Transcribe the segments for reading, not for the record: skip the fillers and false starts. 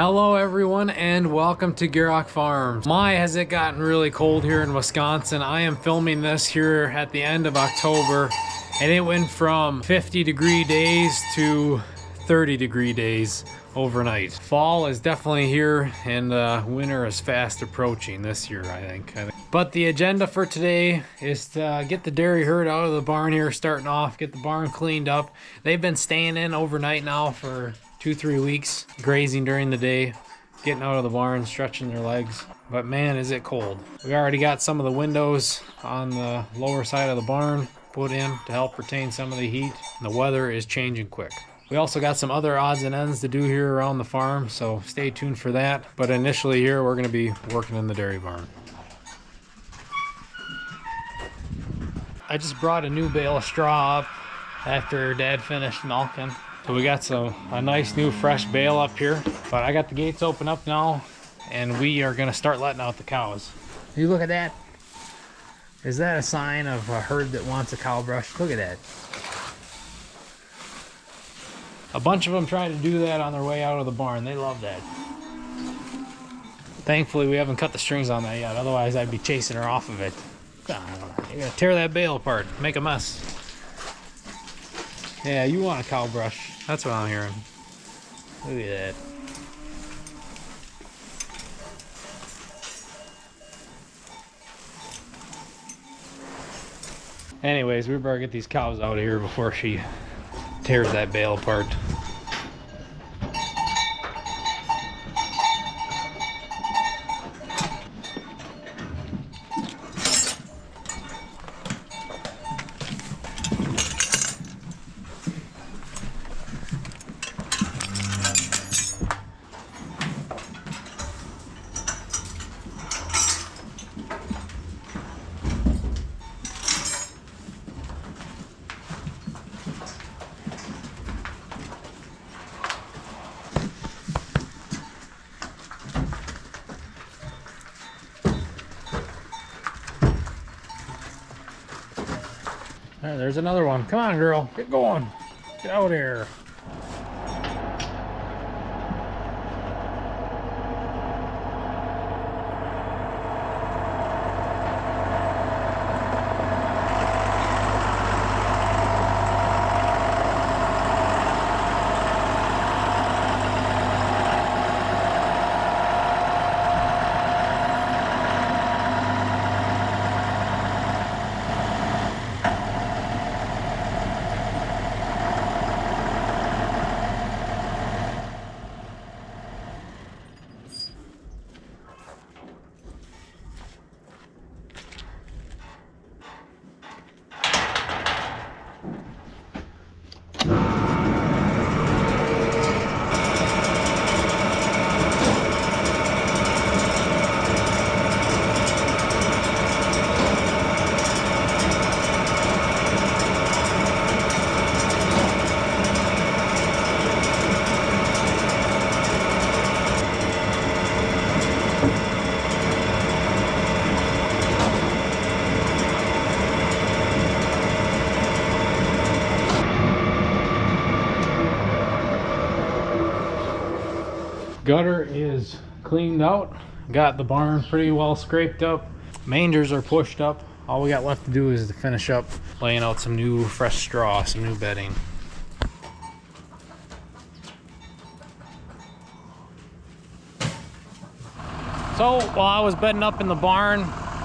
Hello everyone and welcome to Gierok Farms. My, has it gotten really cold here in Wisconsin. I am filming this here at the end of October and it went from 50-degree days to 30-degree days overnight. Fall is definitely here and winter is fast approaching this year, I think. But the agenda for today is to get the dairy herd out of the barn here, starting off, get the barn cleaned up. They've been staying in overnight now for 2-3 weeks, grazing during the day, getting out of the barn, stretching their legs. But man, is it cold. We already got some of the windows on the lower side of the barn put in to help retain some of the heat. And the weather is changing quick. We also got some other odds and ends to do here around the farm, so stay tuned for that. But initially here, we're gonna be working in the dairy barn. I just brought a new bale of straw up after Dad finished milking. So we got a nice new fresh bale up here, but I got the gates open up now and we are gonna start letting out the cows. You look at that. Is that a sign of a herd that wants a cow brush? Look at that. A bunch of them try to do that on their way out of the barn. They love that. Thankfully we haven't cut the strings on that yet, otherwise I'd be chasing her off of it. You gotta tear that bale apart, make a mess. Yeah, you want a cow brush. That's what I'm hearing. Look at that. Anyways, we better get these cows out of here before she tears that bale apart. There's another one. Come on, girl. Get going. Get out here. Gutter is cleaned out. Got the barn pretty well scraped up. Mangers are pushed up. All we got left to do is to finish up laying out some new fresh straw, some new bedding. So while I was bedding up in the barn,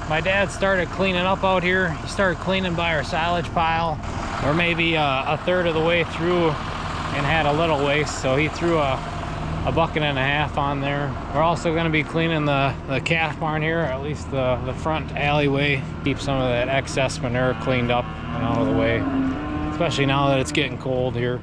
my dad started cleaning up out here. He started cleaning by our silage pile. We're maybe a third of the way through and had a little waste, so he threw a bucket and a half on there. We're also going to be cleaning the calf barn here, or at least the front alleyway. Keep some of that excess manure cleaned up and out of the way, especially now that it's getting cold here.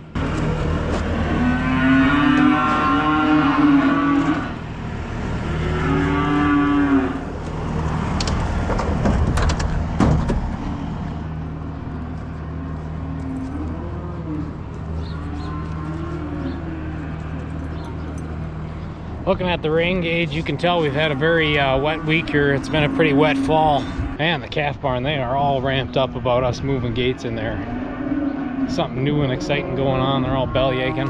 Looking at the rain gauge, you can tell we've had a very wet week here. It's been a pretty wet fall. Man, the calf barn, they are all ramped up about us moving gates in there. Something new and exciting going on. They're all belly aching.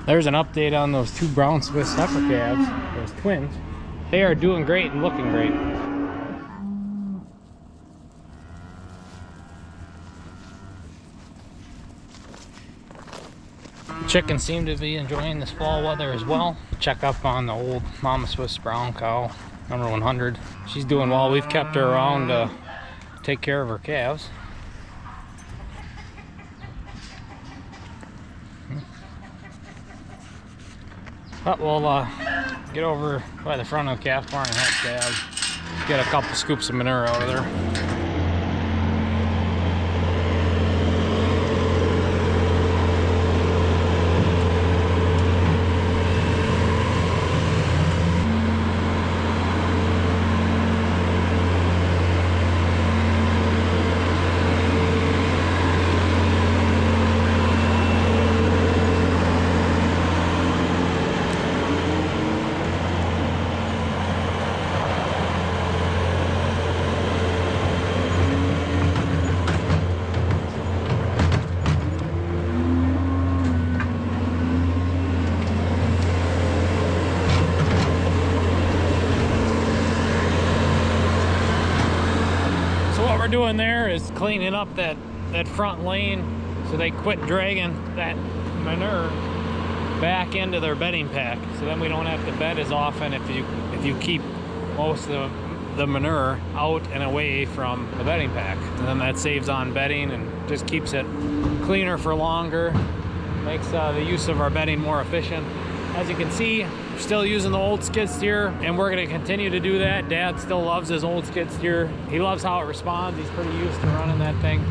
There's an update on those 2 brown Swiss heifer calves, those twins. They are doing great and looking great. Chickens seem to be enjoying this fall weather as well. Check up on the old Mama Swiss brown cow, number 100. She's doing well. We've kept her around to take care of her calves. But we'll get over by the front of the calf barn and help Dad get a couple scoops of manure out of there. What we're doing there is cleaning up that front lane so they quit dragging that manure back into their bedding pack, so then we don't have to bed as often if you keep most of the manure out and away from the bedding pack. And then that saves on bedding and just keeps it cleaner for longer, makes the use of our bedding more efficient. As you can see, we're still using the old skid steer, and we're going to continue to do that. Dad still loves his old skid steer. He loves how it responds. He's pretty used to running that thing.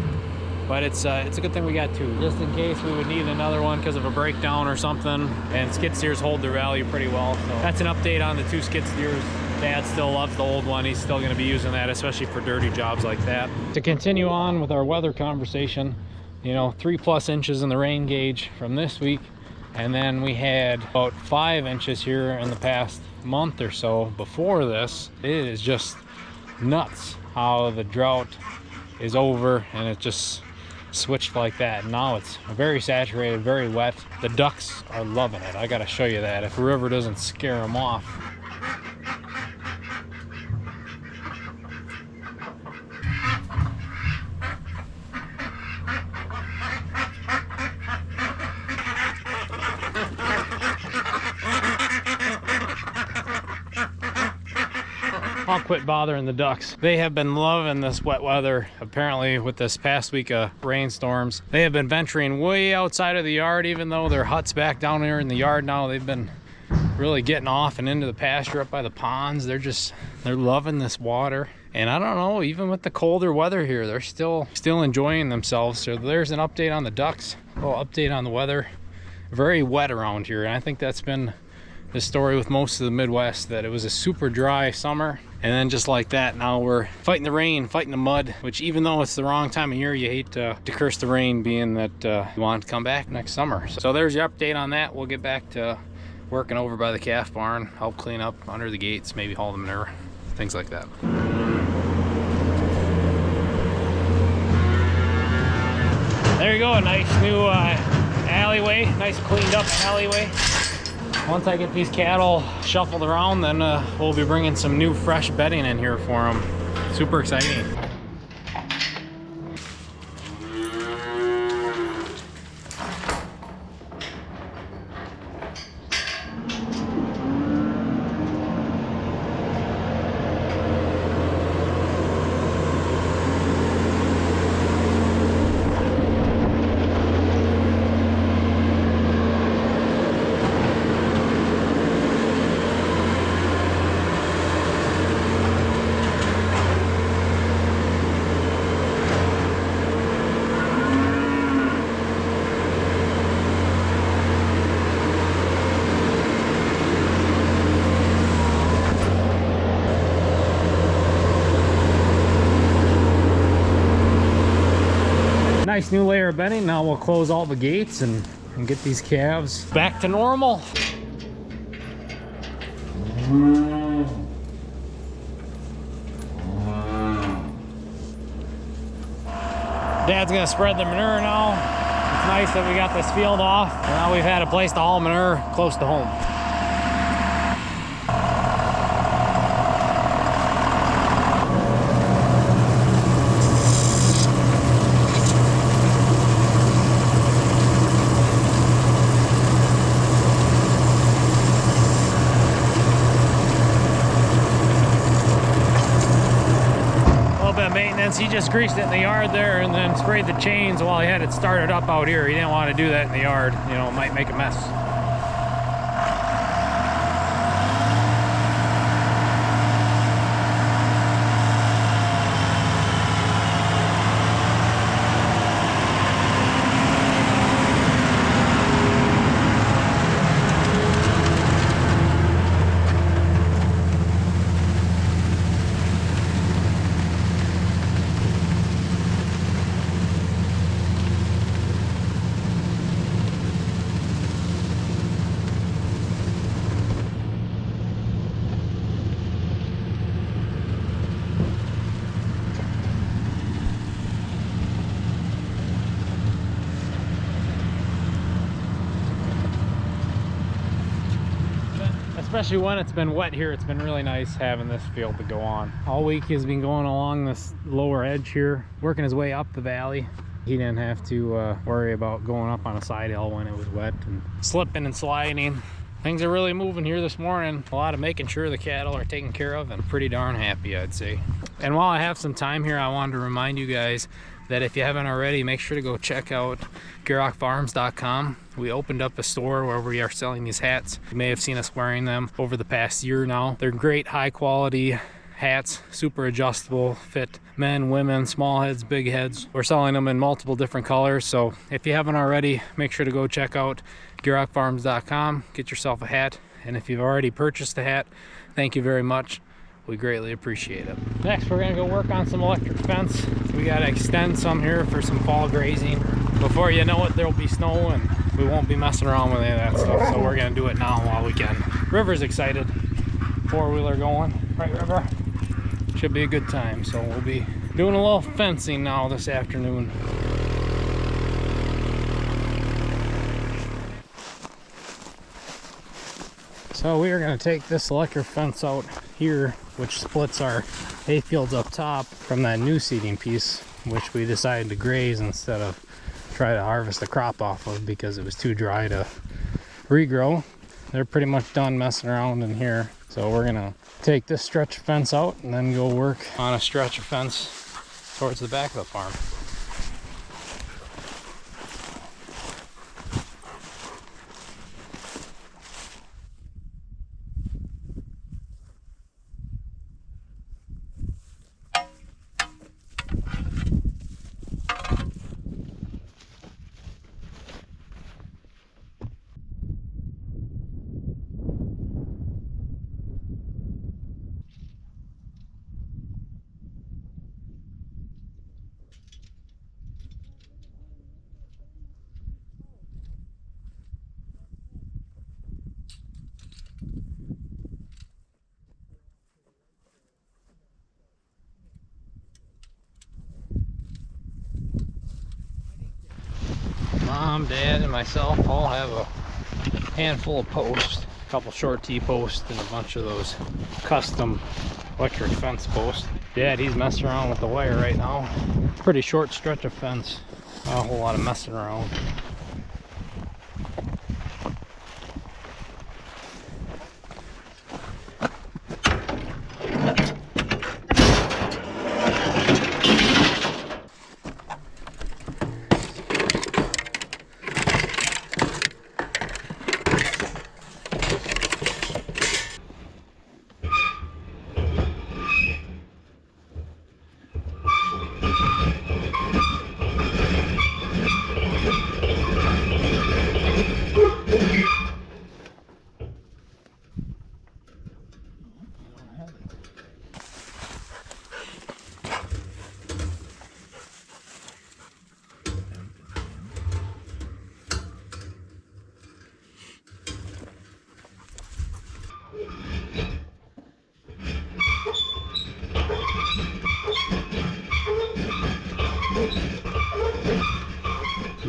But it's a good thing we got 2, just in case we would need another one because of a breakdown or something. And skid steers hold their value pretty well. So that's an update on the 2 skid steers. Dad still loves the old one. He's still going to be using that, especially for dirty jobs like that. To continue on with our weather conversation, you know, 3+ inches in the rain gauge from this week. And then we had about 5 inches here in the past month or so before this. It is just nuts how the drought is over and it just switched like that. Now it's very saturated, very wet. The ducks are loving it. I gotta show you that if the river doesn't scare them off. I'll quit bothering the ducks. They have been loving this wet weather. Apparently with this past week of rainstorms, they have been venturing way outside of the yard. Even though their hut's back down here in the yard now, they've been really getting off and into the pasture up by the ponds. They're loving this water. And I don't know, even with the colder weather here, they're still enjoying themselves. So there's an update on the ducks, a little update on the weather. Very wet around here, and I think that's been the story with most of the Midwest, that it was a super dry summer, and then just like that, now we're fighting the rain, fighting the mud, which even though it's the wrong time of year, you hate to curse the rain, being that you want it to come back next summer. So there's your update on that. We'll get back to working over by the calf barn, help clean up under the gates, maybe haul the manure, things like that. There you go, a nice new alleyway, nice cleaned up alleyway. Once I get these cattle shuffled around, then we'll be bringing some new fresh bedding in here for them. Super exciting. Nice new layer of bedding. Now we'll close all the gates and get these calves back to normal. Dad's gonna spread the manure now. nice that we got this field off. Now we've had a place to haul manure close to home. Maintenance. He just greased it in the yard there and then sprayed the chains while he had it started up out here. He didn't want to do that in the yard. You know, it might make a mess. Especially when it's been wet here, it's been really nice having this field to go on. All week he's been going along this lower edge here, working his way up the valley. He didn't have to worry about going up on a side hill when it was wet and slipping and sliding. Things are really moving here this morning. A lot of making sure the cattle are taken care of, and pretty darn happy, I'd say. And while I have some time here, I wanted to remind you guys that if you haven't already, make sure to go check out GierokFarms.com. We opened up a store where we are selling these hats. You may have seen us wearing them over the past year now. They're great, high quality hats, super adjustable, fit men, women, small heads, big heads. We're selling them in multiple different colors. So if you haven't already, make sure to go check out GierokFarms.com, get yourself a hat. And if you've already purchased a hat, thank you very much. We greatly appreciate it. Next, we're gonna go work on some electric fence. We gotta extend some here for some fall grazing. Before you know it, there'll be snow and we won't be messing around with any of that stuff. So we're gonna do it now while we can. River's excited. Four-wheeler going, right, River? Should be a good time. So we'll be doing a little fencing now this afternoon. So we are going to take this electric fence out here, which splits our hay fields up top from that new seeding piece, which we decided to graze instead of try to harvest the crop off of because it was too dry to regrow. They're pretty much done messing around in here. So we're going to take this stretch of fence out and then go work on a stretch of fence towards the back of the farm. Mom, Dad, and myself all have a handful of posts, a couple short T-posts, and a bunch of those custom electric fence posts. Dad, he's messing around with the wire right now. Pretty short stretch of fence, not a whole lot of messing around.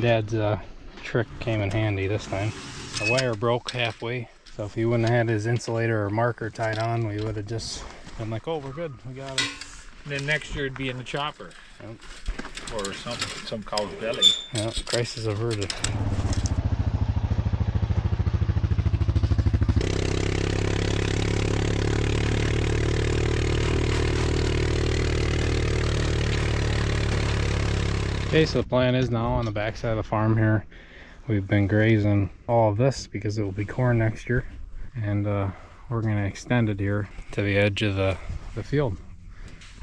Dad's trick came in handy this time. The wire broke halfway, so if he wouldn't have had his insulator or marker tied on, we would have just been like, oh, we're good, we got it. And then next year it'd be in the chopper. Yep. Or some cow's belly. Yeah, crisis averted. Okay, so the plan is now on the back side of the farm here, we've been grazing all of this because it will be corn next year, and we're going to extend it here to the edge of the field.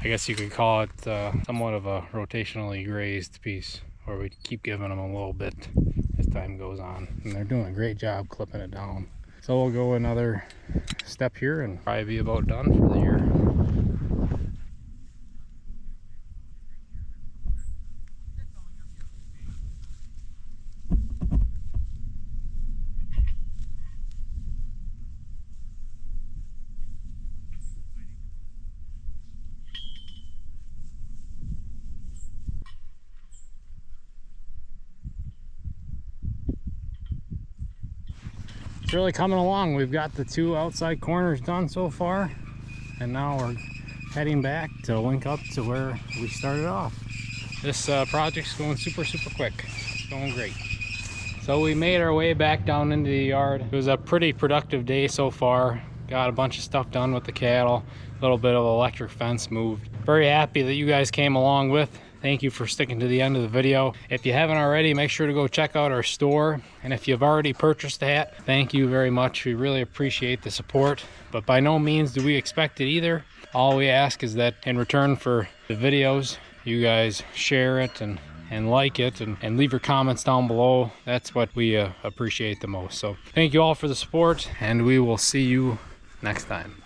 I guess you could call it somewhat of a rotationally grazed piece, where we keep giving them a little bit as time goes on, and they're doing a great job clipping it down. So we'll go another step here and probably be about done for the year. It's really coming along. We've got the 2 outside corners done so far, and now we're heading back to link up to where we started off. This project's going super quick. It's going great. So we made our way back down into the yard. It was a pretty productive day so far. Got a bunch of stuff done with the cattle, a little bit of electric fence moved. Very happy that you guys came along with. Thank you for sticking to the end of the video. If you haven't already, make sure to go check out our store. And if you've already purchased a hat, thank you very much. We really appreciate the support, but by no means do we expect it either. All we ask is that in return for the videos, you guys share it and like it and leave your comments down below. That's what we appreciate the most. So thank you all for the support, and we will see you next time.